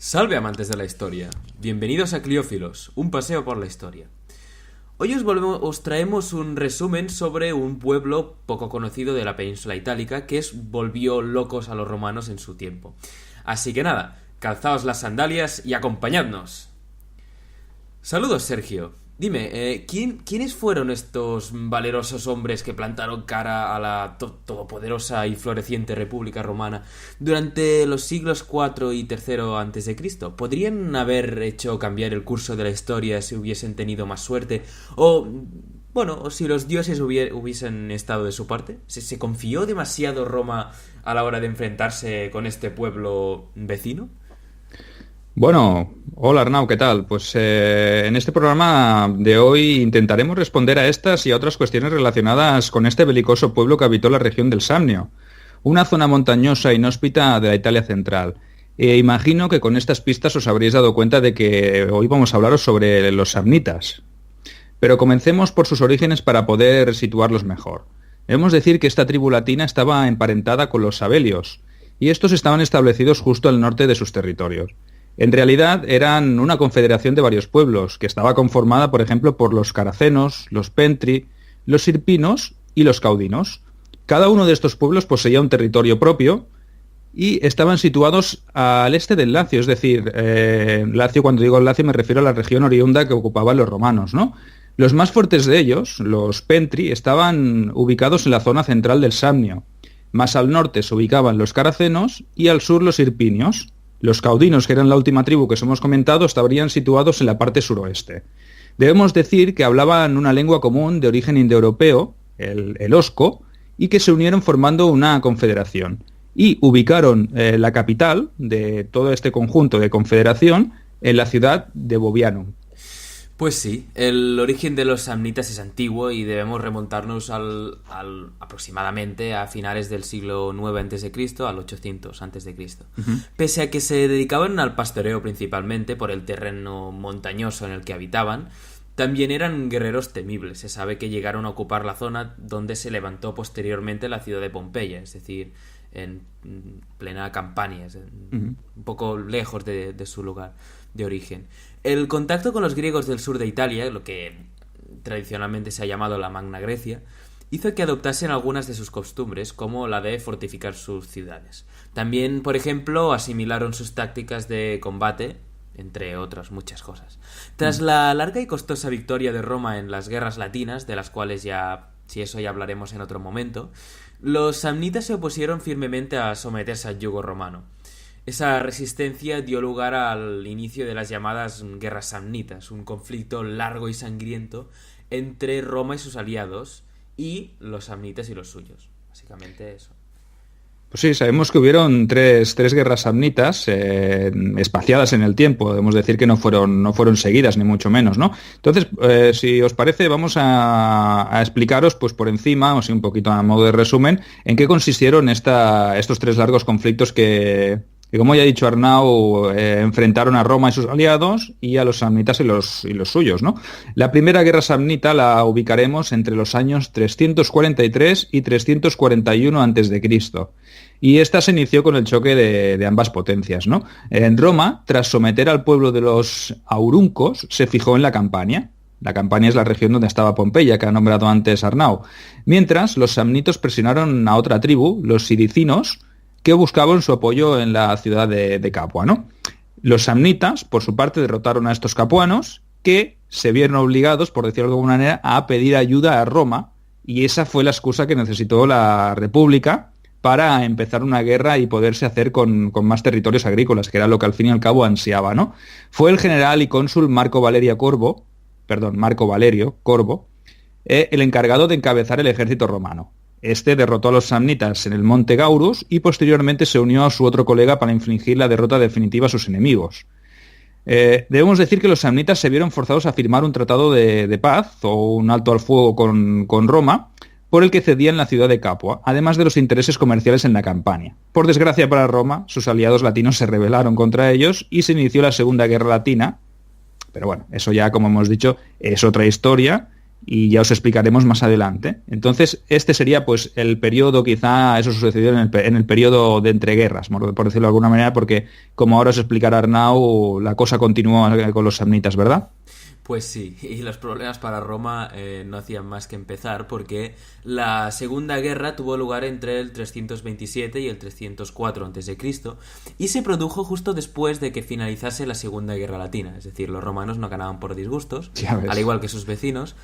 Salve amantes de la historia, bienvenidos a Cliófilos, un paseo por la historia. Hoy os traemos un resumen sobre un pueblo poco conocido de la península itálica que volvió locos a los romanos en su tiempo. Así que nada, calzaos las sandalias y acompañadnos. Saludos, Sergio. Dime, ¿quiénes fueron estos valerosos hombres que plantaron cara a la todopoderosa y floreciente República Romana durante los siglos IV y III a.C.? ¿Podrían haber hecho cambiar el curso de la historia si hubiesen tenido más suerte? O si los dioses hubiesen estado de su parte. ¿Se confió demasiado Roma a la hora de enfrentarse con este pueblo vecino? Bueno, hola Arnau, ¿qué tal? Pues en este programa de hoy intentaremos responder a estas y a otras cuestiones relacionadas con este belicoso pueblo que habitó la región del Samnio, una zona montañosa e inhóspita de la Italia central. Imagino que con estas pistas os habréis dado cuenta de que hoy vamos a hablaros sobre los samnitas. Pero comencemos por sus orígenes para poder situarlos mejor. Debemos decir que esta tribu latina estaba emparentada con los sabelios, y estos estaban establecidos justo al norte de sus territorios. En realidad eran una confederación de varios pueblos, que estaba conformada, por ejemplo, por los caracenos, los pentri, los sirpinos y los caudinos. Cada uno de estos pueblos poseía un territorio propio y estaban situados al este del Lacio, es decir, Lacio, cuando digo Lacio me refiero a la región oriunda que ocupaban los romanos, ¿no? Los más fuertes de ellos, los pentri, estaban ubicados en la zona central del Samnio. Más al norte se ubicaban los caracenos y al sur los sirpinios. Los caudinos, que eran la última tribu que os hemos comentado, estarían situados en la parte suroeste. Debemos decir que hablaban una lengua común de origen indoeuropeo, el osco, y que se unieron formando una confederación. Y ubicaron la capital de todo este conjunto de confederación en la ciudad de Bovianum. Pues sí, el origen de los samnitas es antiguo y debemos remontarnos aproximadamente a finales del siglo IX a.C., al 800 a.C. Uh-huh. Pese a que se dedicaban al pastoreo principalmente por el terreno montañoso en el que habitaban, también eran guerreros temibles. Se sabe que llegaron a ocupar la zona donde se levantó posteriormente la ciudad de Pompeya, es decir, en plena Campania, un poco lejos de su lugar de origen. El contacto con los griegos del sur de Italia, lo que tradicionalmente se ha llamado la Magna Grecia, hizo que adoptasen algunas de sus costumbres, como la de fortificar sus ciudades. También, por ejemplo, asimilaron sus tácticas de combate, entre otras muchas cosas. Tras la larga y costosa victoria de Roma en las guerras latinas, de las cuales ya hablaremos en otro momento, los samnitas se opusieron firmemente a someterse al yugo romano. Esa resistencia dio lugar al inicio de las llamadas guerras samnitas, un conflicto largo y sangriento entre Roma y sus aliados y los samnitas y los suyos. Básicamente eso. Pues sí, sabemos que hubieron tres guerras samnitas espaciadas en el tiempo. Debemos decir que no fueron seguidas, ni mucho menos, ¿no? Entonces, si os parece, vamos a explicaros, pues por encima, o sea, un poquito a modo de resumen, en qué consistieron estos tres largos conflictos que como ya ha dicho Arnau, enfrentaron a Roma y sus aliados y a los samnitas y los suyos, ¿no? La primera guerra samnita la ubicaremos entre los años 343 y 341 a.C. Y esta se inició con el choque de ambas potencias, ¿no? En Roma, tras someter al pueblo de los auruncos, se fijó en la Campania. La Campania es la región donde estaba Pompeya, que ha nombrado antes Arnau. Mientras, los samnitos presionaron a otra tribu, los siricinos, que buscaban su apoyo en la ciudad de Capua, ¿no? Los samnitas, por su parte, derrotaron a estos capuanos, que se vieron obligados, por decirlo de alguna manera, a pedir ayuda a Roma, y esa fue la excusa que necesitó la República para empezar una guerra y poderse hacer con más territorios agrícolas, que era lo que al fin y al cabo ansiaba, ¿no? Fue el general y cónsul Marco Valerio Corvo, el encargado de encabezar el ejército romano. Este derrotó a los samnitas en el monte Gaurus y posteriormente se unió a su otro colega para infligir la derrota definitiva a sus enemigos. Debemos decir que los samnitas se vieron forzados a firmar un tratado de paz o un alto al fuego con Roma, por el que cedían la ciudad de Capua, además de los intereses comerciales en la Campania. Por desgracia para Roma, sus aliados latinos se rebelaron contra ellos y se inició la Segunda Guerra Latina, pero bueno, eso ya, como hemos dicho, es otra historia. y ya os explicaremos más adelante. Entonces, este sería pues el periodo, quizá eso sucedió en el periodo de entreguerras, por decirlo de alguna manera, porque como ahora os explicará Arnau, la cosa continúa con los samnitas, ¿verdad? Pues sí, y los problemas para Roma no hacían más que empezar, porque la Segunda Guerra tuvo lugar entre el 327 y el 304 a.C. y se produjo justo después de que finalizase la Segunda Guerra Latina, es decir, los romanos no ganaban por disgustos, al igual que sus vecinos.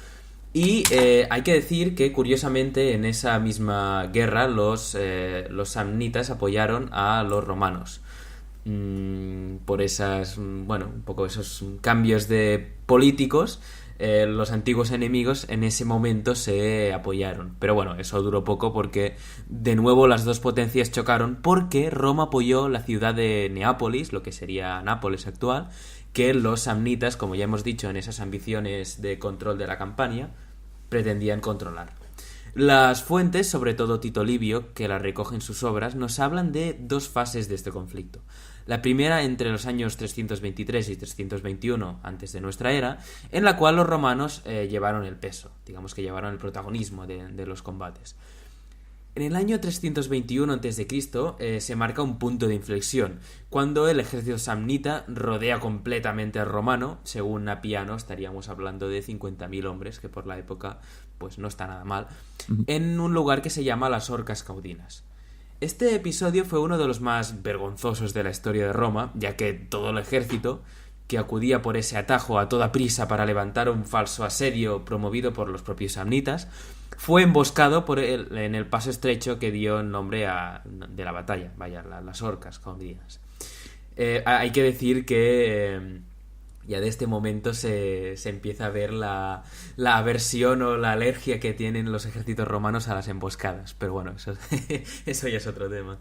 Y hay que decir que, curiosamente, en esa misma guerra los samnitas apoyaron a los romanos. Por esas, bueno, un poco esos cambios de políticos, los antiguos enemigos en ese momento se apoyaron. Pero bueno, eso duró poco porque de nuevo las dos potencias chocaron, porque Roma apoyó la ciudad de Neápolis, lo que sería Nápoles actual, que los samnitas, como ya hemos dicho, en esas ambiciones de control de la Campania, pretendían controlar. Las fuentes, sobre todo Tito Livio, que la recoge en sus obras, nos hablan de dos fases de este conflicto. La primera entre los años 323 y 321 antes de nuestra era, en la cual los romanos llevaron el peso, digamos que llevaron el protagonismo de los combates. En el año 321 a.C. Se marca un punto de inflexión, cuando el ejército samnita rodea completamente al romano. Según Apiano, estaríamos hablando de 50.000 hombres, que por la época pues no está nada mal, en un lugar que se llama las Orcas Caudinas. Este episodio fue uno de los más vergonzosos de la historia de Roma, ya que todo el ejército, que acudía por ese atajo a toda prisa para levantar un falso asedio promovido por los propios samnitas, fue emboscado en el paso estrecho que dio nombre de la batalla, las Orcas Caudinas. Hay que decir que ya de este momento se empieza a ver la aversión o la alergia que tienen los ejércitos romanos a las emboscadas, pero bueno, eso ya es otro tema.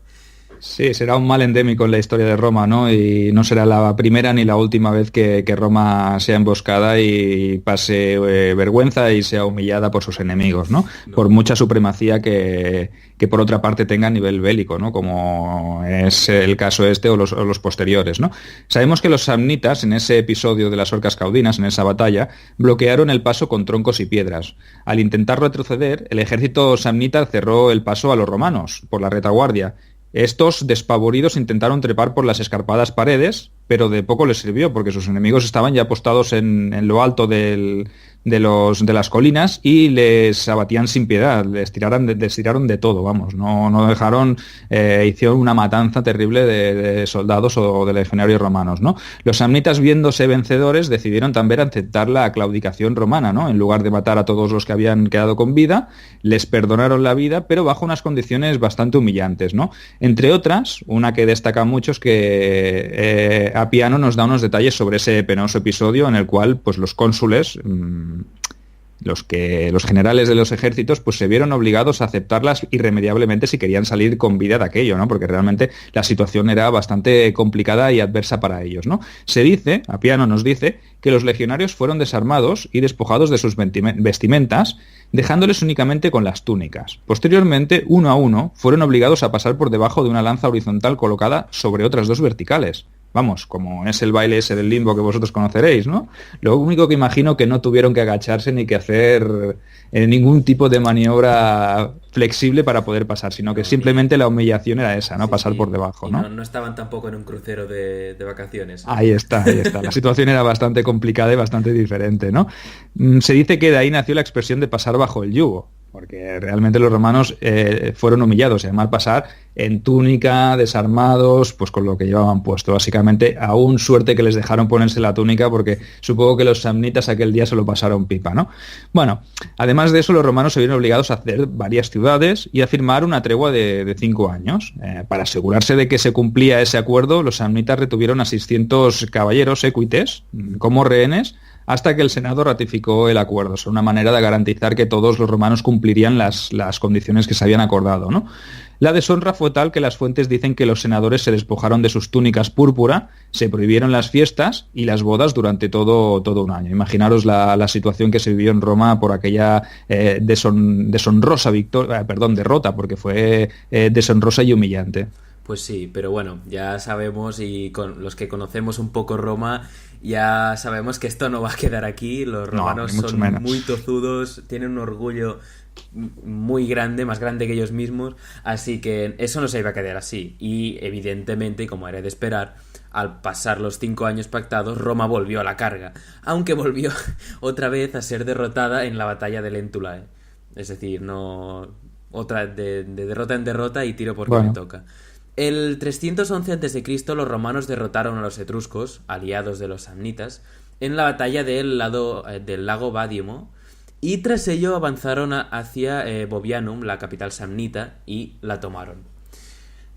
Sí, será un mal endémico en la historia de Roma, ¿no? Y no será la primera ni la última vez que Roma sea emboscada y pase vergüenza y sea humillada por sus enemigos, ¿no? Por mucha supremacía que por otra parte tenga a nivel bélico, ¿no? Como es el caso este o los posteriores, ¿no? Sabemos que los samnitas, en ese episodio de las Orcas Caudinas, en esa batalla, bloquearon el paso con troncos y piedras. Al intentar retroceder, el ejército samnita cerró el paso a los romanos por la retaguardia. Estos, despavoridos, intentaron trepar por las escarpadas paredes, pero de poco les sirvió, porque sus enemigos estaban ya postados en lo alto de las colinas y les abatían sin piedad, les tiraron de todo, vamos, no dejaron, hicieron una matanza terrible de soldados o de legionarios romanos, ¿no? Los samnitas, viéndose vencedores, decidieron también aceptar la claudicación romana, ¿no? En lugar de matar a todos los que habían quedado con vida, les perdonaron la vida, pero bajo unas condiciones bastante humillantes, ¿no? Entre otras, una que destaca mucho es que Apiano nos da unos detalles sobre ese penoso episodio en el cual pues los cónsules, los generales de los ejércitos, pues se vieron obligados a aceptarlas irremediablemente si querían salir con vida de aquello, ¿no? Porque realmente la situación era bastante complicada y adversa para ellos, ¿no? Se dice, Apiano nos dice, que los legionarios fueron desarmados y despojados de sus vestimentas, dejándoles únicamente con las túnicas. Posteriormente, uno a uno, fueron obligados a pasar por debajo de una lanza horizontal colocada sobre otras dos verticales. Vamos, como es el baile ese del limbo que vosotros conoceréis, ¿no? Lo único que imagino que no tuvieron que agacharse ni que hacer ningún tipo de maniobra flexible para poder pasar, sino que simplemente la humillación era esa, ¿no? Sí, pasar por debajo, ¿no? No estaban tampoco en un crucero de vacaciones. Ahí está. La situación era bastante complicada y bastante diferente, ¿no? Se dice que de ahí nació la expresión de pasar bajo el yugo, porque realmente los romanos fueron humillados, y además pasar en túnica, desarmados, pues con lo que llevaban puesto. Básicamente, aún suerte que les dejaron ponerse la túnica, porque supongo que los samnitas aquel día se lo pasaron pipa, ¿no? Bueno, además de eso, los romanos se vieron obligados a hacer varias ciudades y a firmar una tregua de 5 años. Para asegurarse de que se cumplía ese acuerdo, los samnitas retuvieron a 600 caballeros equites como rehenes, hasta que el Senado ratificó el acuerdo. Es una manera de garantizar que todos los romanos cumplirían las condiciones que se habían acordado, ¿no? La deshonra fue tal que las fuentes dicen que los senadores se despojaron de sus túnicas púrpura, se prohibieron las fiestas y las bodas durante todo un año. Imaginaros la situación que se vivió en Roma por aquella deshonrosa derrota, porque fue deshonrosa y humillante. Pues sí, pero bueno, ya sabemos, y con los que conocemos un poco Roma, Ya sabemos que esto no va a quedar aquí, los romanos no, son muy tozudos, tienen un orgullo muy grande, más grande que ellos mismos, así que eso no se iba a quedar así. Y evidentemente, como era de esperar, al pasar los 5 años pactados, Roma volvió a la carga, aunque volvió otra vez a ser derrotada en la batalla de Lentulae. Es decir, no otra de derrota en derrota y tiro porque me toca. El 311 a.C. los romanos derrotaron a los etruscos, aliados de los samnitas, en la batalla del lago Badiemo, y tras ello avanzaron hacia Bovianum, la capital samnita, y la tomaron.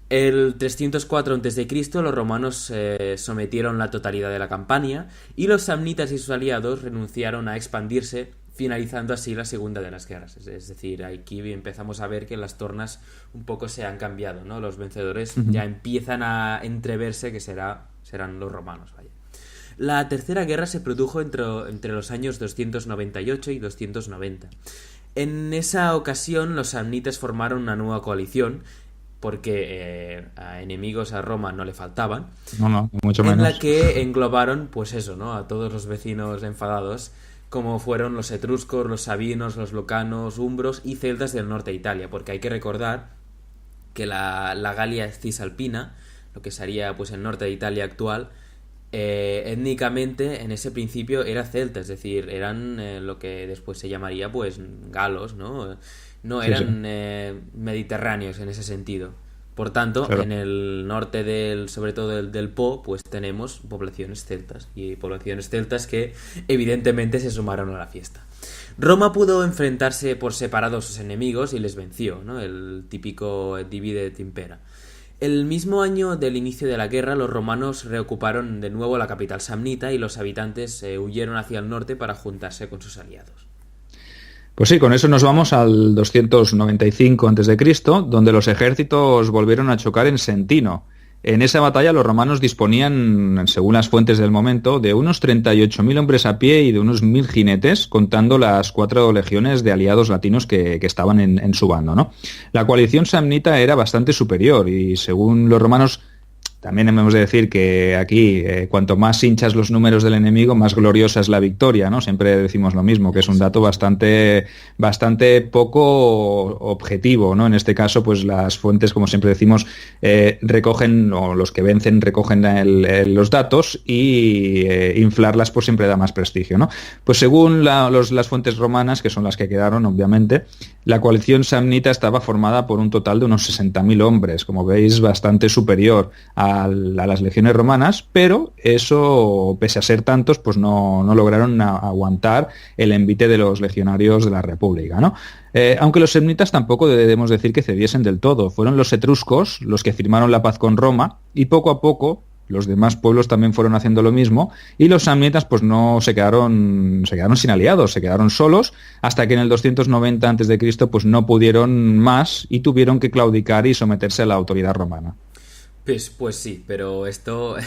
El 304 a.C. los romanos sometieron la totalidad de la campaña, y los samnitas y sus aliados renunciaron a expandirse, finalizando así la segunda de las guerras. Es decir, aquí empezamos a ver que las tornas un poco se han cambiado, ¿no? Los vencedores ya empiezan a entreverse que serán los romanos, vaya. La tercera guerra se produjo entre los años 298 y 290. En esa ocasión los samnitas formaron una nueva coalición, porque a enemigos a Roma no le faltaban. No, mucho menos. En la que englobaron, pues eso, ¿no? A todos los vecinos enfadados, como fueron los etruscos, los sabinos, los lucanos, umbros y celtas del norte de Italia, porque hay que recordar que la Galia cisalpina, lo que sería pues el norte de Italia actual, étnicamente en ese principio era celta, es decir, eran lo que después se llamaría pues galos, ¿no? No eran mediterráneos en ese sentido. Por tanto, claro, en el norte sobre todo del Po, pues tenemos poblaciones celtas, y poblaciones celtas que evidentemente se sumaron a la fiesta. Roma pudo enfrentarse por separado a sus enemigos y les venció, ¿no? El típico divide et impera. El mismo año del inicio de la guerra, los romanos reocuparon de nuevo la capital samnita y los habitantes huyeron hacia el norte para juntarse con sus aliados. Pues sí, con eso nos vamos al 295 a.C., donde los ejércitos volvieron a chocar en Sentino. En esa batalla los romanos disponían, según las fuentes del momento, de unos 38.000 hombres a pie y de unos 1.000 jinetes, contando las 4 legiones de aliados latinos que estaban en su bando, ¿no? La coalición samnita era bastante superior y, según los romanos, también hemos de decir que aquí, cuanto más hinchas los números del enemigo, más gloriosa es la victoria, ¿no? Siempre decimos lo mismo, que es un dato bastante poco objetivo, ¿no? En este caso, pues las fuentes, como siempre decimos, recogen, o los que vencen recogen los datos y inflarlas pues siempre da más prestigio, ¿no? Pues según las fuentes romanas, que son las que quedaron, obviamente, la coalición samnita estaba formada por un total de unos 60.000 hombres, como veis, bastante superior a las legiones romanas, pero eso, pese a ser tantos, pues no lograron aguantar el envite de los legionarios de la República, ¿no? Aunque los samnitas tampoco debemos decir que cediesen del todo. Fueron los etruscos los que firmaron la paz con Roma y poco a poco los demás pueblos también fueron haciendo lo mismo y los samnitas pues no se quedaron sin aliados, se quedaron solos hasta que en el 290 a.C. pues no pudieron más y tuvieron que claudicar y someterse a la autoridad romana. Pues sí, pero esto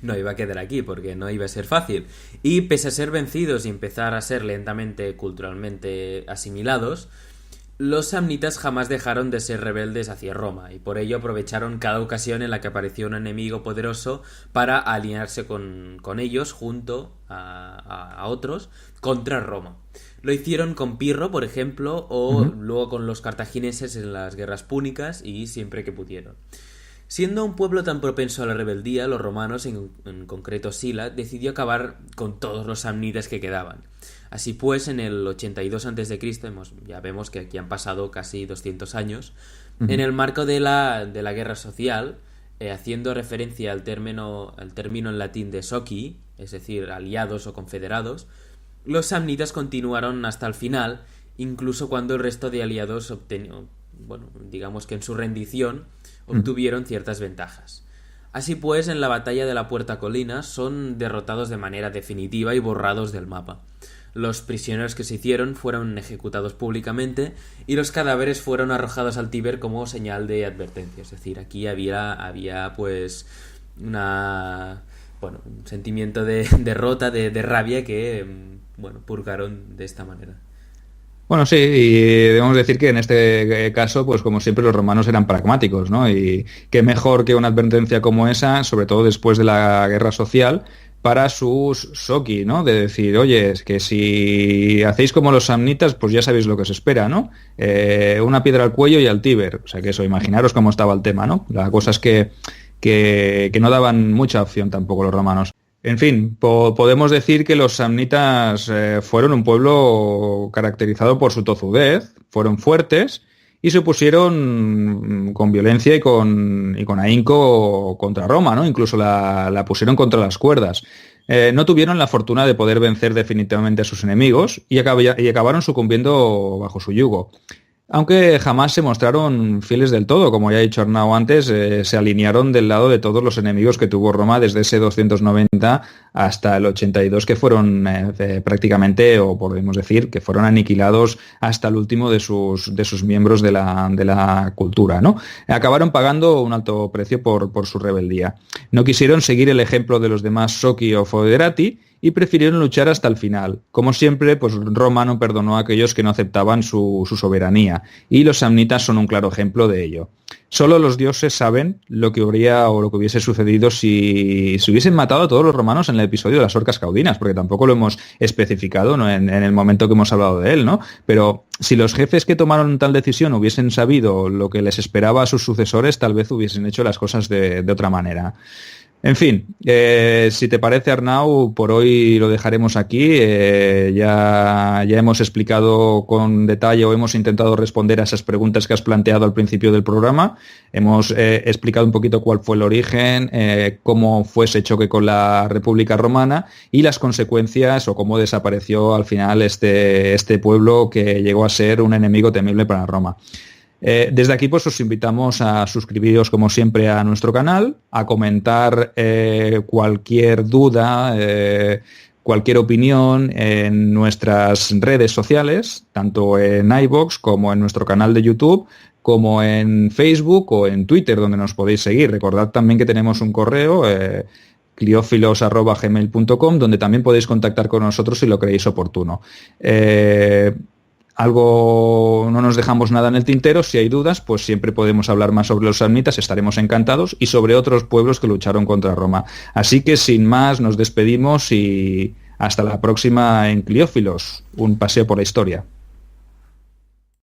no iba a quedar aquí porque no iba a ser fácil. Y pese a ser vencidos y empezar a ser lentamente culturalmente asimilados, los samnitas jamás dejaron de ser rebeldes hacia Roma y por ello aprovecharon cada ocasión en la que apareció un enemigo poderoso para alinearse con ellos junto a otros contra Roma. Lo hicieron con Pirro, por ejemplo, o luego con los cartagineses en las guerras púnicas y siempre que pudieron. Siendo un pueblo tan propenso a la rebeldía, los romanos, en concreto Sila, decidió acabar con todos los samnitas que quedaban. Así pues, en el 82 a.C., ya vemos que aquí han pasado casi 200 años, en el marco de la guerra social, haciendo referencia al término en latín de soci, es decir, aliados o confederados, los samnitas continuaron hasta el final, incluso cuando el resto de aliados digamos que en su rendición obtuvieron ciertas ventajas. Así pues, en la batalla de la Puerta Colina son derrotados de manera definitiva y borrados del mapa. Los prisioneros que se hicieron fueron ejecutados públicamente y los cadáveres fueron arrojados al Tíber como señal de advertencia. Es decir, aquí había pues un sentimiento de derrota, de rabia que purgaron de esta manera. Bueno, sí, y debemos decir que en este caso, pues como siempre, los romanos eran pragmáticos, ¿no? Y qué mejor que una advertencia como esa, sobre todo después de la guerra social, para sus Soki, ¿no? De decir, oye, es que si hacéis como los samnitas, pues ya sabéis lo que os espera, ¿no? Una piedra al cuello y al Tíber. O sea que eso, imaginaros cómo estaba el tema, ¿no? La cosa es que no daban mucha opción tampoco los romanos. En fin, podemos decir que los samnitas fueron un pueblo caracterizado por su tozudez, fueron fuertes y se pusieron con violencia y con ahínco contra Roma, ¿no? Incluso la pusieron contra las cuerdas. No tuvieron la fortuna de poder vencer definitivamente a sus enemigos y acabaron sucumbiendo bajo su yugo. Aunque jamás se mostraron fieles del todo, como ya he dicho Arnau antes, se alinearon del lado de todos los enemigos que tuvo Roma desde ese 290 hasta el 82, que fueron prácticamente, o podemos decir, que fueron aniquilados hasta el último de sus miembros de la cultura, ¿no? Acabaron pagando un alto precio por su rebeldía. No quisieron seguir el ejemplo de los demás Soki o Foederati, y prefirieron luchar hasta el final. Como siempre, pues Roma no perdonó a aquellos que no aceptaban su soberanía, y los samnitas son un claro ejemplo de ello. Solo los dioses saben lo que habría o lo que hubiese sucedido si hubiesen matado a todos los romanos en el episodio de las orcas caudinas, porque tampoco lo hemos especificado, ¿no? en el momento que hemos hablado de él, ¿no? Pero si los jefes que tomaron tal decisión hubiesen sabido lo que les esperaba a sus sucesores, tal vez hubiesen hecho las cosas de otra manera. En fin, si te parece, Arnau, por hoy lo dejaremos aquí. Ya hemos explicado con detalle o hemos intentado responder a esas preguntas que has planteado al principio del programa. Hemos explicado un poquito cuál fue el origen, cómo fue ese choque con la República Romana y las consecuencias o cómo desapareció al final este pueblo que llegó a ser un enemigo temible para Roma. Desde aquí pues os invitamos a suscribiros como siempre a nuestro canal, a comentar cualquier duda, cualquier opinión en nuestras redes sociales, tanto en iVoox como en nuestro canal de YouTube, como en Facebook o en Twitter, donde nos podéis seguir. Recordad también que tenemos un correo, cliofilos@gmail.com, donde también podéis contactar con nosotros si lo creéis oportuno. No nos dejamos nada en el tintero. Si hay dudas, pues siempre podemos hablar más sobre los samnitas, estaremos encantados, y sobre otros pueblos que lucharon contra Roma. Así que sin más nos despedimos y hasta la próxima en Cliófilos, un paseo por la historia.